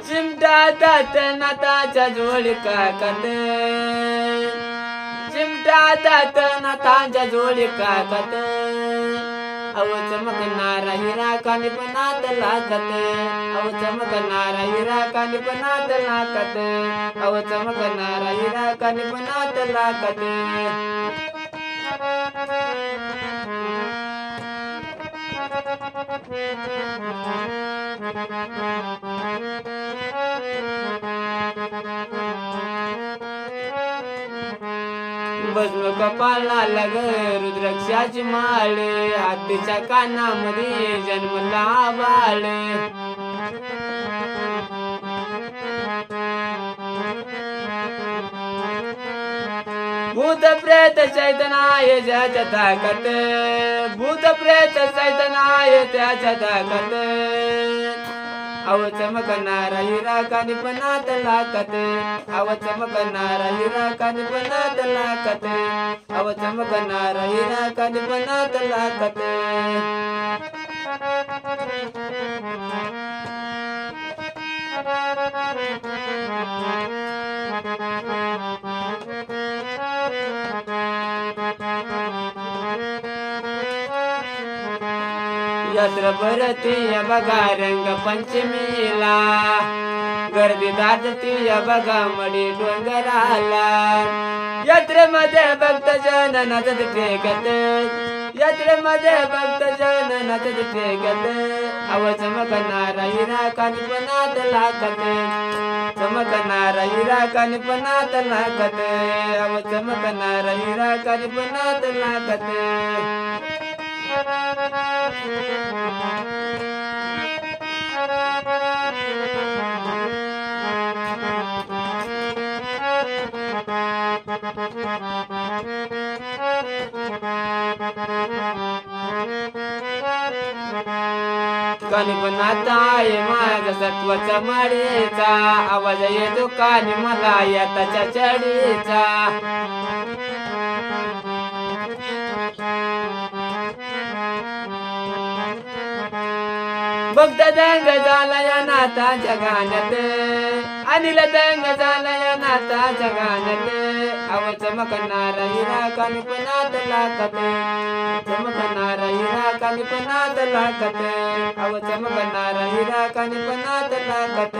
चिमटा दात नाताच्या जोडी काकत चिमटा दात नाताच्या जोडी काकत अव चमकणारा हिरा कानिपणात लाकत अव चमकणारा हिरा कानिपणात लाकत अव चमकणारा हिरा कानिपणात लाकत भस्म कपाळाला ग रुद्राक्षाची माळ हातीच्या कानामध्ये जन्मला बाळ भूत प्रेत चैतन्य ज्याच्या ताकत भूत प्रेत चैतन्य त्याच्या ताकत अव चमकणारा हिरा कानिपणात लाकत अव चमकणारा हिरा कानिपणात लाकत अव चमकणारा हिरा कानिपणात लाकत यात्र भरती बघा रंग पंचमीला गर्दी दाटती बघा मडी डोंगराला यात्रेमध्ये भक्तजन नाचत टेकत यात्रेमध्ये भक्तजन नाचत टेकत अव चमकणारा हिरा कानिपणात लाकत चमकणारा हिरा कानिपणात लाकत अव चमकणारा हिरा कानिपणात लाकत कानिपणात आहे माझा सत्वाचा माडीचा आवाज येतो कानी मला याताच्या चढीचा भक्त दंग झाला या नाथाच्या गाण्यात अनिल दंग झाला या नाथाच्या गाण्यात अव चमकणारा हिरा कानिपणात लाकत चमकणारा हिरा कानिपणात लाकत अव चमकणारा हिरा कानिपणात लाकत